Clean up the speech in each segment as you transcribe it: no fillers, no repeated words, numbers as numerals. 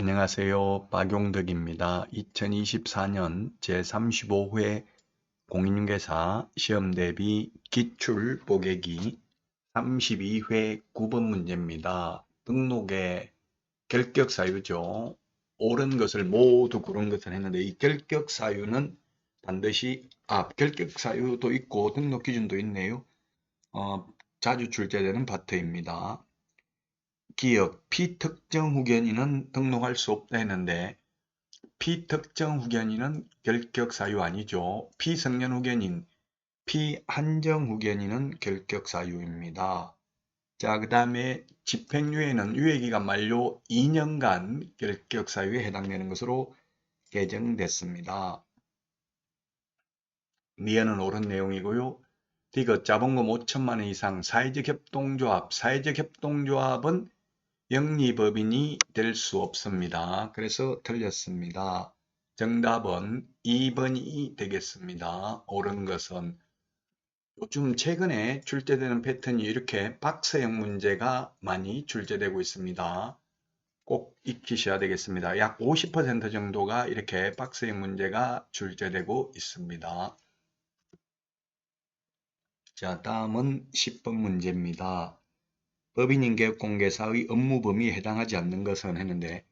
안녕하세요. 박용덕입니다. 2024년 제35회 공인중개사 시험대비 기출 보객이 32회 9번 문제입니다. 등록의 결격사유죠. 옳은 것을 모두 고른 것을 했는데 이 결격사유는 반드시 결격사유도 있고 등록 기준도 있네요. 자주 출제되는 파트입니다. 기억, 피특정 후견인은 등록할 수 없다 했는데 피특정 후견인은 결격사유 아니죠. 피성년 후견인, 피한정 후견인은 결격사유입니다. 자, 그 다음에 집행유예는 유예기간 만료 2년간 결격사유에 해당되는 것으로 개정됐습니다. 미연은 옳은 내용이고요. 디귿 자본금 5천만 원 이상 사회적 협동조합은 영리법인이 될 수 없습니다. 그래서 틀렸습니다. 정답은 2번이 되겠습니다. 옳은 것은 요즘 최근에 출제되는 패턴이 이렇게 박스형 문제가 많이 출제되고 있습니다. 꼭 익히셔야 되겠습니다. 약 50% 정도가 이렇게 박스형 문제가 출제되고 있습니다. 자, 다음은 10번 문제입니다. 법인인계공개사의 업무 범위에 해당하지 않는 것은 했는데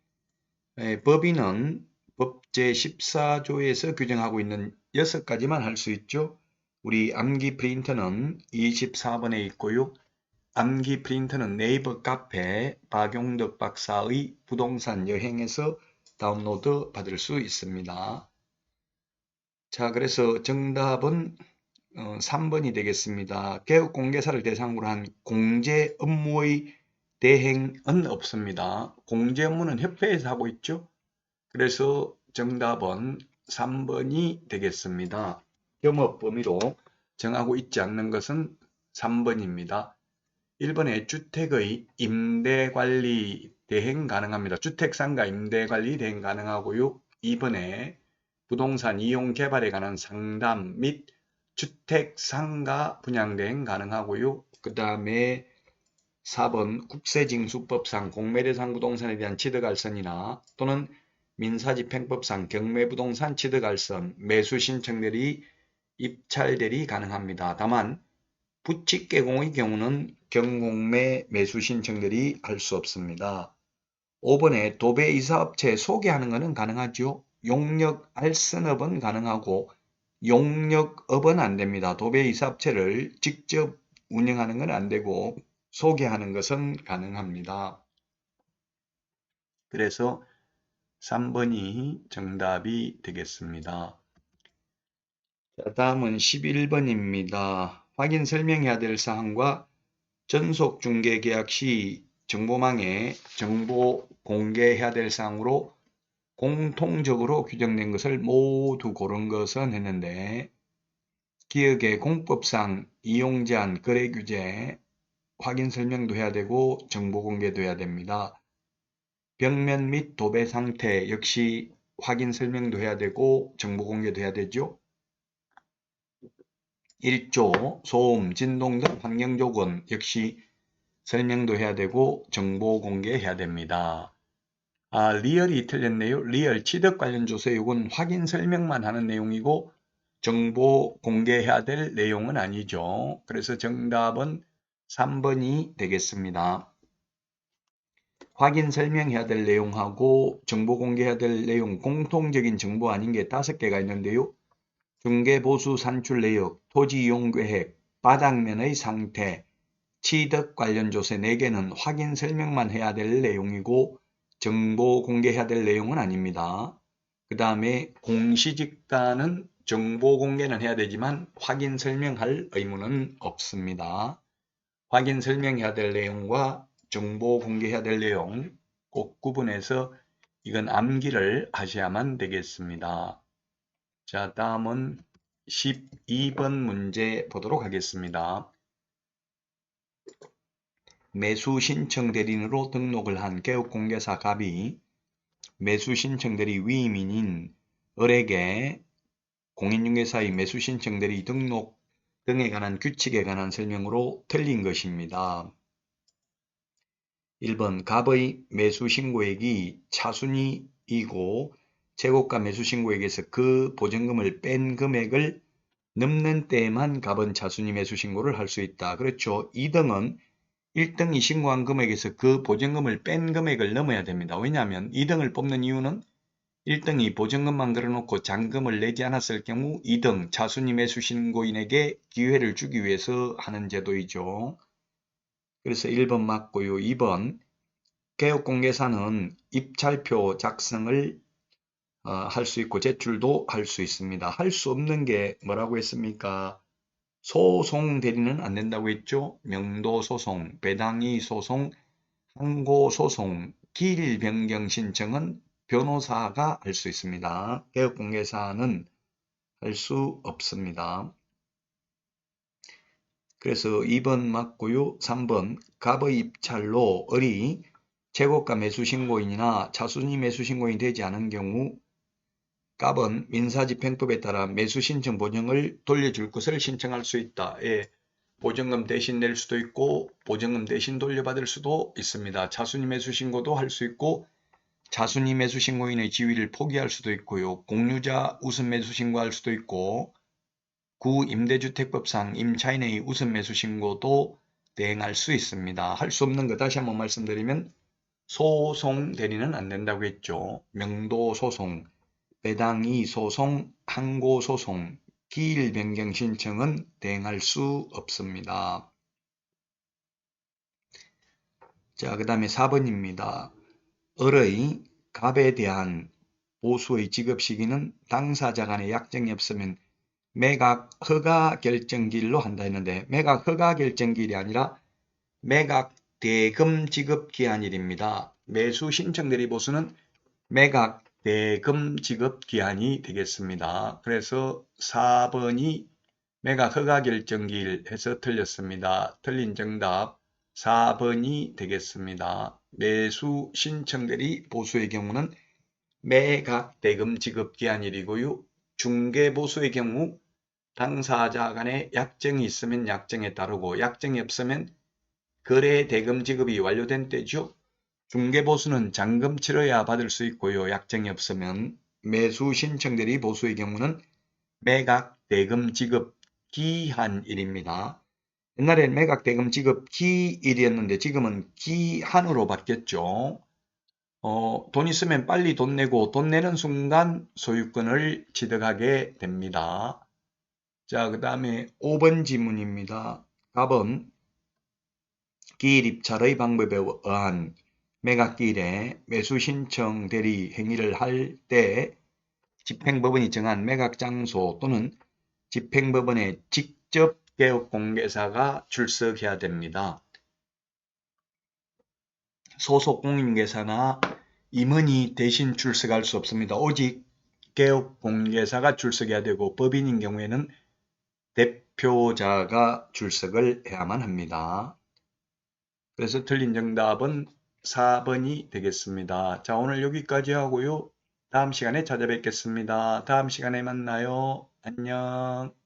법인은 법 제14조에서 규정하고 있는 6가지만 할 수 있죠. 우리 암기 프린터는 24번에 있고요. 암기 프린터는 네이버 카페 박용덕 박사의 부동산 여행에서 다운로드 받을 수 있습니다. 자, 그래서 정답은 3번이 되겠습니다. 개업공개사를 대상으로 한 공제 업무의 대행은 없습니다. 공제 업무는 협회에서 하고 있죠. 그래서 정답은 3번이 되겠습니다. 겸업 범위로 정하고 있지 않는 것은 3번입니다. 1번에 주택의 임대관리 대행 가능합니다. 주택상가 임대관리 대행 가능하고요. 2번에 부동산 이용 개발에 관한 상담 및 주택상가 분양대행 가능하고요. 그 다음에 4번 국세징수법상 공매대상 부동산에 대한 취득알선이나 또는 민사집행법상 경매부동산 취득알선, 매수신청들이 입찰들이 가능합니다. 다만 부칙개공의 경우는 경공매 매수신청들이 할 수 없습니다. 5번에 도배이사업체 소개하는 것은 가능하죠. 용역알선업은 가능하고 용역업은 안됩니다. 도배이사업체를 직접 운영하는 건 안되고 소개하는 것은 가능합니다. 그래서 3번이 정답이 되겠습니다. 자, 다음은 11번입니다. 확인 설명해야 될 사항과 전속중개계약 시 정보망에 정보 공개해야 될 사항으로 공통적으로 규정된 것을 모두 고른 것은 했는데 기업의 공법상 이용제한 거래규제 확인 설명도 해야 되고 정보 공개도 해야 됩니다. 벽면 및 도배 상태 역시 확인 설명도 해야 되고 정보 공개도 해야 되죠. 1조 소음, 진동 등 환경조건 역시 설명도 해야 되고 정보 공개해야 됩니다. 리얼이 틀렸네요. 리얼 취득 관련 조서 요건 확인 설명만 하는 내용이고 정보 공개해야 될 내용은 아니죠. 그래서 정답은 3번이 되겠습니다. 확인 설명해야 될 내용하고 정보 공개해야 될 내용 공통적인 정보 아닌 게 5개가 있는데요. 중개보수 산출 내역, 토지 이용 계획, 바닥면의 상태, 취득 관련 조세 4개는 확인 설명만 해야 될 내용이고 정보 공개해야 될 내용은 아닙니다. 그 다음에 공시지가는 정보 공개는 해야 되지만 확인 설명할 의무는 없습니다. 확인 설명해야 될 내용과 정보 공개해야 될 내용 꼭 구분해서 이건 암기를 하셔야만 되겠습니다. 자, 다음은 12번 문제 보도록 하겠습니다. 매수신청 대리인으로 등록을 한 개업공개사 갑이 매수신청 대리 위임인인 을에게 공인중개사의 매수신청 대리 등록 등에 관한 규칙에 관한 설명으로 틀린 것입니다. 1번 갑의 매수신고액이 차순위이고 최고가 매수신고액에서 그 보증금을 뺀 금액을 넘는 때에만 갑은 차순위 매수신고를 할 수 있다. 그렇죠. 2등은 1등이 신고한 금액에서 그 보증금을 뺀 금액을 넘어야 됩니다. 왜냐하면 2등을 뽑는 이유는 1등이 보증금만 걸어놓고 잔금을 내지 않았을 경우 2등 차순위 매수신고인에게 기회를 주기 위해서 하는 제도이죠. 그래서 1번 맞고요. 2번 개업공개사는 입찰표 작성을 할 수 있고 제출도 할 수 있습니다. 할 수 없는 게 뭐라고 했습니까? 소송 대리는 안 된다고 했죠. 명도소송, 배당이소송, 항고소송, 기일 변경 신청은 변호사가 할 수 있습니다. 개업공개사는 할 수 없습니다. 그래서 2번 맞고요. 3번 갑의 입찰로 을이 최고가 매수신고인이나 차순위 매수신고인이 되지 않은 경우 갑은 민사집행법에 따라 매수신청 보증을 돌려줄 것을 신청할 수 있다. 예, 보증금 대신 낼 수도 있고 보증금 대신 돌려받을 수도 있습니다. 차순위 매수신고도 할 수 있고 차순위 매수신고인의 지위를 포기할 수도 있고요. 공유자 우선 매수신고할 수도 있고 구임대주택법상 임차인의 우선 매수신고도 대행할 수 있습니다. 할 수 없는 거 다시 한번 말씀드리면 소송 대리는 안 된다고 했죠. 명도소송, 배당이소송, 항고소송, 기일 변경 신청은 대행할 수 없습니다. 자, 그 다음에 4번입니다. 을의 갑에 대한 보수의 지급 시기는 당사자 간의 약정이 없으면 매각 허가 결정기일로 한다 했는데 매각 허가 결정기일이 아니라 매각 대금 지급 기한일입니다. 매수 신청 대리 보수는 매각 대금 지급 기한이 되겠습니다. 그래서 4번이 매각 허가 결정기일 해서 틀렸습니다. 틀린 정답 4번이 되겠습니다. 매수 신청 대리 보수의 경우는 매각 대금 지급 기한일이고요. 중개 보수의 경우 당사자 간에 약정이 있으면 약정에 따르고 약정이 없으면 거래 대금 지급이 완료된 때죠. 중개보수는 잔금 치러야 받을 수 있고요. 약정이 없으면 매수 신청 대리 보수의 경우는 매각 대금 지급 기한일입니다. 옛날엔 매각 대금 지급 기일이었는데 지금은 기한으로 바뀌었죠. 돈 있으면 빨리 돈 내고 돈 내는 순간 소유권을 취득하게 됩니다. 자, 그 다음에 5번 지문입니다. 답은 기일 입찰의 방법에 의한 매각기일에 매수신청 대리 행위를 할 때 집행법원이 정한 매각장소 또는 집행법원에 직접 개업공개사가 출석해야 됩니다. 소속 공인계사나 임원이 대신 출석할 수 없습니다. 오직 개업공개사가 출석해야 되고 법인인 경우에는 대표자가 출석을 해야만 합니다. 그래서 틀린 정답은 4번이 되겠습니다. 자, 오늘 여기까지 하고요. 다음 시간에 찾아뵙겠습니다. 다음 시간에 만나요. 안녕.